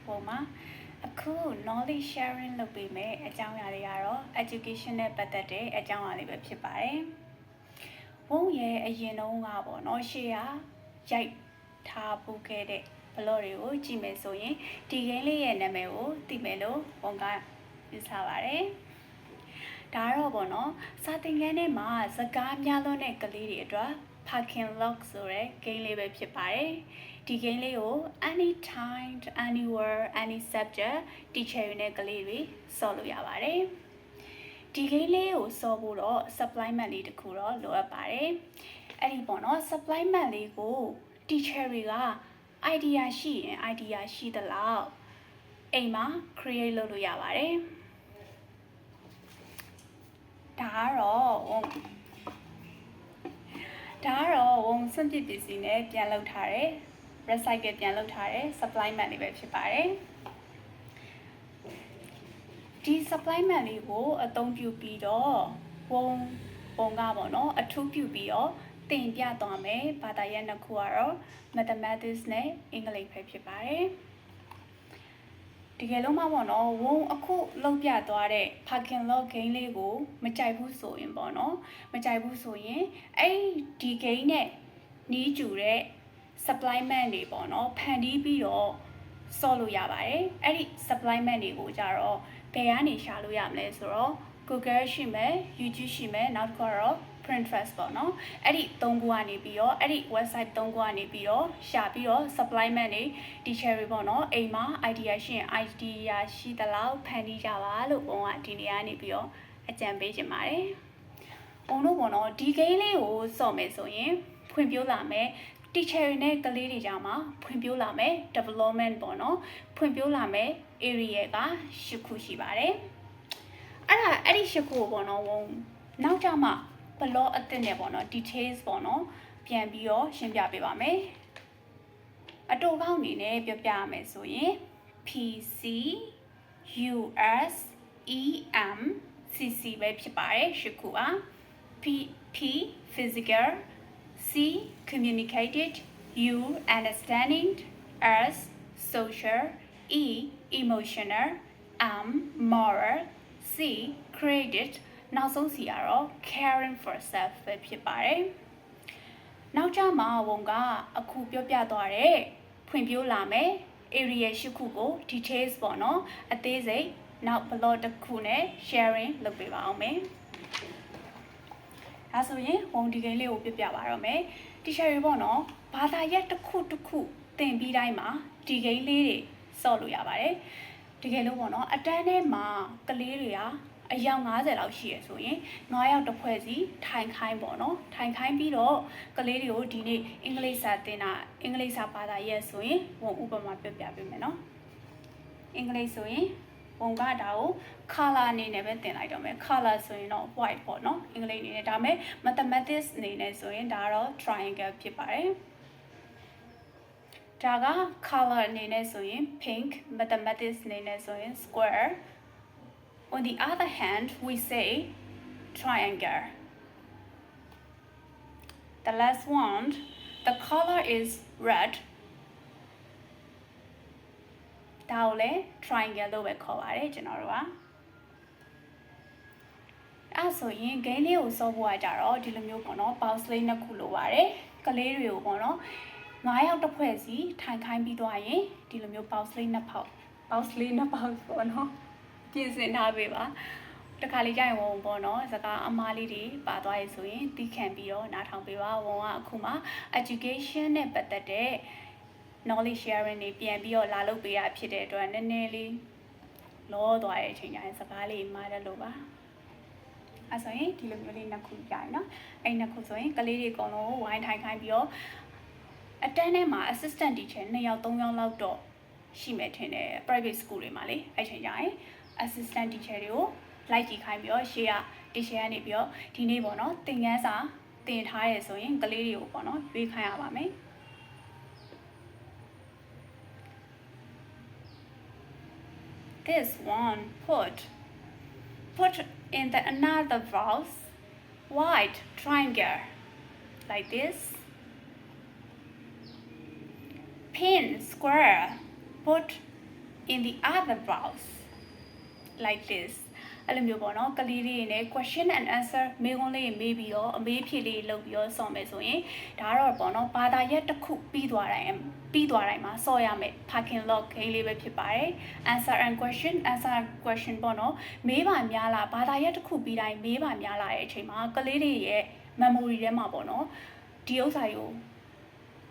ပုံမှာအခု knowledge sharing လုပ်ပေးမယ်အကြောင်းအရာတွေကတော့ education နဲ့ပတ်သက်တဲ့အကြောင်းအရာတွေပဲဖြစ်ပါတယ်။ဝုန်းရဲ့အရင်တုန်းကပေါ့နော်ရှေ့ကရိုက်ထားပူခဲ့တဲ့ blog တွေကိုကြည့်မယ်ဆိုရင်ဒီဂိမ်းလေးရဲ့နာမည်ကိုသိမယ်လို့ဝုန်းကပြထားပါတယ်။ဒါတော့ပေါ့နော်စာသင်ခန်းထဲမှာစကားများလွန်းတဲ့ကလေးတွေအတွက် parking log ဆိုတဲ့ game လေးပဲဖြစ်ပါတယ်။ဒီ game လေးကို anytime anywhere any subject teacher တွေနဲ့ကလေးတွေဆော့လို့ရပါတယ်။ဒီ game လေးကိုဆော့ဖို့တော့ supplement လေးတစ်ခုတော့လိုအပ်ပါတယ်။အဲ့ဒီပေါ့နော် supplement လေးကို teacher တွေက idea ရှိရင် idea ရှိသလောက်အိမ်မှာ create လုပ်လို့ရပါတယ်။ဒါကတော့ဝုန်းစွန့်ပစ်ပစ္စည်းနဲ့ပြန်လုပ်ထားတဲ့ recycle ပြန်လုပ်ထားတဲ့ supplement လေးပဲဖြစ်ပါတယ်ဒီ supplement လေးကိုအသုံးပြုပြီးတော့ဝုန်းကပေါ့နော်အထူးပြုပြီးတော့သင်ပြသွားမယ်ဘာသာရပ်နှစ်ခုကတော့ mathematics နဲ့အင်္ဂလိပ်ပဲဖြစ်ပါတယ်တကယ်လို့မှပေါ့နော်ဝုန်းအခုလောက်ပြသွားတဲ့ parking lot game လေးကိုမကြိုက်ဘူးဆိုရင်ပေါ့နော်မကြိုက်ဘူးဆိုရင်အဲ့ဒီ game နဲ့နီးကျူတဲ့ supplement တွေပေါ့နော်ဖန်တီးပြီးတော့ဆော့လို့ရပါတယ်အဲ့ဒီ supplement တွေကိုကြတော့ဘယ်ကနေရှာလို့ရမလဲဆိုတော့ Google ရှိမယ် YouTube ရှိမယ်နောက်တစ်ခုကတော့ Pinterest ပေါ့နော်အဲ့ဒီ၃ခုကနေပြီးတော့အဲ့ဒီ website ၃ခုကနေပြီးတော့ရှာပြီးတော့ supplement တွေ teacher တွေပေါ့နော်အိမ်မှာ idea ရှိရင် idea ရှိသလောက်ဖန်တီးကြပါလို့ဘုံကဒီနေရာနေပြီးတော့အကြံပေးချင်ပါတယ်ဘုံတို့ပေါ့နော်ဒီ game လေးကိုစော့မယ်ဆိုရင်ဖွင့်ပြလာမယ် teacher တွေနဲ့ကလေးတွေကြားမှာဖွင့်ပြလာမယ် development ပေါ့နော်ဖွင့်ပြလာမယ် area က10ခုရှိပါတယ်အဲ့ဒီ10ခုကိုပေါ့နော်နောက်ကြမှာဘလော့အသစ်နဲ့ပေါ့နော် details ပေါ့နော်ပြန်ပြီးတော့ရှင်းပြပေးပါမယ်အတူကောက်အနေနဲ့ပြောပြရမယ်ဆိုရင် PC US EM CC ပဲဖြစ်ပါတယ်10ခုပါ P physical C communicated U understanding S social E emotional M moral C createdနောက်ဆုံးစီကတော့ caring for self ပဲဖြစ်ပါတယ်နောက်ကြမှာဝုံကအခုပြောပြသွားတဲ့ဖွင့်ပြလာမယ် area ရှိခုကို details ပေါ့နော်အသေးစိတ်နောက် blog တစ်ခုနဲ့ sharing လုပ်ပေးပါအောင်မယ်ဒါဆိုရင်ဝုံဒီကိန်းလေးကိုပြပြပါတော့မယ် teacher တွေပေါ့နော်ဘာသာရပ်တစ်ခုသင်ပြီးတိုင်းမှာဒီကိန်းလေးတွေစော့လို့ရပါတယ်တကယ်လို့ပေါ့နော်အတန်းထဲမှာကလေးတွေကအယောက်90လောက်ရှိရဆိုရင်9ယောက်တစ်ဖွဲ့စီထိုင်ခိုင်းပေါ့နော်ထိုင်ခိုင်းပြီးတော့ကလေးတွေကိုဒီနေ့အင်္ဂလိပ်စာသင်တာအင်္ဂလိပ်စာဘာသာရပ်ဆိုရင်ဝုံဥပမာပြပြပေးမယ်နော်အင်္ဂလိပ်ဆိုရင်ဝုံကဒါကို color အနေနဲ့ပဲသင်လိုက်တော့မယ် color ဆိုရင်တော့ white ပေါ့နော်အင်္ဂလိပ်အနေနဲ့ဒါမဲ့ mathematics အနေနဲ့ဆိုရင်ဒါတော့ triangle ဖြစ်ပါတယ်ဒါက color အနေနဲ့ဆိုရင် pink mathematics အနေနဲ့ဆိုရင် square On the other hand, we say triangle. The last one, the color is red. ဒါကိုလည်း triangle လို့ပဲခေါ်ပါတယ်ကျွန်တော်တို့ကအဲ့ဆိုရင် game လေးကိုစောဖို့ကကြတော့ဒီလိုမျိုးပေါ့နော် box လေးနှစ်ခုလိုပါတယ်ကလေးတွေကိုပေါ့နော်9ယောက်တစ်ဖွဲ့စီထိုင်ခိုင်းပြီးသွားရင်ဒီလိုမျိုး box လေးနှစ်ပေါက်ပေါ့နော်ပြင်ဆင်ထားပေးပါတခါလေးကြာရင်ဝုံပေါ့နော်စကားအမားလေးတွေပါသွားရဆိုရင်တီးခံပြီးတော့နားထောင်ပေးပါဝုံကအခုမှ education နဲ့ပတ်သက်တဲ့ knowledge sharing တွေပြန်ပြီးတော့လာလုပ်ပေးရဖြစ်တဲ့အတွက်နည်းနည်းလေးလောသွားတဲ့အချိန်ကျရင်စကားလေးမှားတယ်လို့ပါအဲ့ဆိုရင်ဒီလိုမျိုးလေးနှစ်ခုကြာရင်နော်အဲ့နှစ်ခုဆိုရင်ကလေးတွေအကုန်လုံးဝိုင်းထိုင်ခိုင်းပြီးတော့အတန်းထဲမှာ assistant teacher 2ယောက်3ယောက်လောက်တော့ရှိမယ်ထင်တယ် private school တွေမှာလေအဲ့ချိန်ကျရင်assistant teacher တွေကိုလိုက်ကြည့်ခိုင်းပြီးတော့ရှေ့က teacher ကနေပြီးတော့ဒီနေ့ပေါ့နော်သင်ခန်းစာသင်ထားရဆိုရင်ကလေးတွေကိုပေါ့နော်ရွေးခိုင်းရပါမယ် This one put in the another box white triangle like this pin square put in the other brows like this အဲ့လိုမျိုးပေါ့နော်ကလေးလေးတွေနဲ့ question and answer မေးခွန်းလေးမေးပြီးတော့အမေးဖြေလေးလုပ်ပြီးတော့ဆော်မယ်ဆိုရင်ဒါကတော့ပေါ့နော်ဘာသာရပ်တစ်ခုပြီးသွားတိုင်းမှာဆော်ရမယ် parking lot game လေးပဲဖြစ်ပါတယ် answer and question ပေါ့နော်မေးပါများလားဘာသာရပ်တစ်ခုပြီးတိုင်းမေးပါများလားတဲ့အချိန်မှာကလေးတွေရဲ့ memory ထဲမှာပေါ့နော်ဒီဥစ္စာကို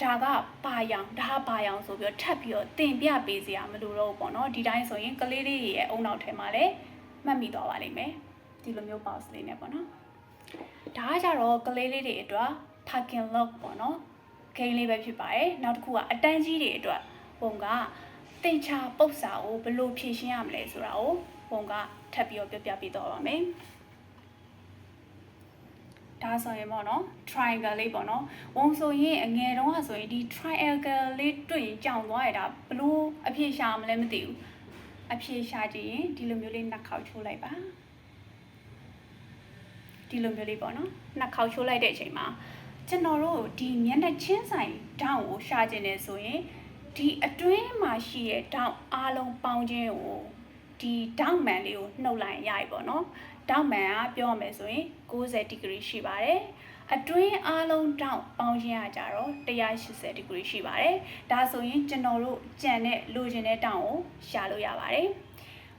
ဒါကပါရောင်ဒါပါရောင်ဆိုပြီးတော့ထပ်ပြီးတော့တင်ပြပေးစရာမလိုတော့ဘူးပေါ့နော်ဒီတိုင်းဆိုရင်ကလေးလေးရဲ့အုံနောက်ထဲမှာလည်းမှတ်မိသွားပါလိမ့်မယ်ဒီလိုမျိုး pause လေးနဲ့ပေါ့နော်ဒါကကြတော့ကလေးလေးတွေအတွက် parking lot ပေါ့နော် game လေးပဲဖြစ်ပါတယ်နောက်တစ်ခုကအတန်းကြီးတွေအတွက်ပုံကတင်ချပုတ်စာကိုဘယ်လိုဖြည့်ရှင်းရမလဲဆိုတာကိုပုံကထပ်ပြီးတော့ပြပေးတော့ပါမယ်ဒါဆိုရင်ပေါ့နော် triangle လေးပေါ့နော်ဝန်ဆိုရင်အငယ်တုန်းကဆိုရင်ဒီ triangle လေးတွေ့ရင်ကြောင်သွားရတာဘလို့အဖြေရှာမလဲမသိဘူးအဖြေရှာကြည့်ရင်ဒီလိုမျိုးလေးနှစ်ခေါက်ချိုးလိုက်ပါဒီလိုမျိုးလေးပေါ့နော်နှစ်ခေါက်ချိုးလိုက်တဲ့အချိန်မှာကျွန်တော်တို့ဒီမျက်နှာချင်းဆိုင်တောင်းကိုရှာခြင်းနေဆိုရင်ဒီအတွင်းမှာရှိတဲ့တောင်းအားလုံးပေါင်းခြင်းကိုဒီတောင်းမှန်လေးကိုနှုတ်လိုက်ရပြီပေါ့နော်တောင်းမှန်ကပြောရမယ်ဆိုရင်90 degree ရှိပါတယ်အတွင်းအားလုံးတောင်းပေါင်းခြင်းကကြတော့180 degree ရှိပါတယ်ဒါဆိုရင်ကျွန်တော်တို့ကြံတဲ့လိုချင်တဲ့တောင်းကိုရှာလို့ရပါတယ်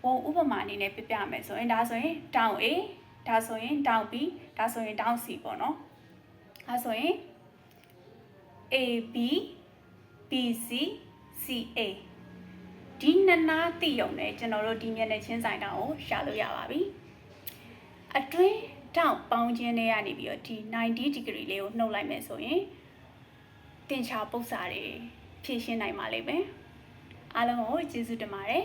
ဝန်ဥပမာအနေနဲ့ပြပြမယ်ဆိုရင်ဒါဆိုရင်တောင်း A ဒါဆိုရင်တောင်း B ဒါဆိုရင်တောင်း C ပေါ့နော်ဒါဆိုရင် AB BC CA ဒီနှစ်နားတိရုံနဲ့ကျွန်တော်တို့ဒီမျက်နှာချင်းဆိုင်တောင်းကိုရှာလို့ရပါပြီအတွင်းတောင်းပေါင်းခြင်းတွေကနေပြီးတော့ဒီ90 degree လေးကိုနှုတ်လိုက်မယ်ဆိုရင်တင်ချပုတ်စာတွေဖြည့်ရှင်းနိုင်ပါလိမ့်မယ်အားလုံးကိုကျေးဇူးတင်ပါတယ်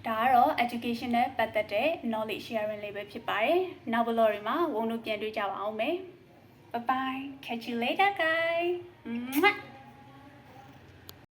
ဒါကတော့ education နဲ့ပတ်သက်တဲ့ knowledge sharing လေးပဲဖြစ်ပါတယ်နောက်ဘလော့တွေမှာဝန်တို့ပြန်တွေ့ကြပါအောင်မယ်bye bye catch you later guys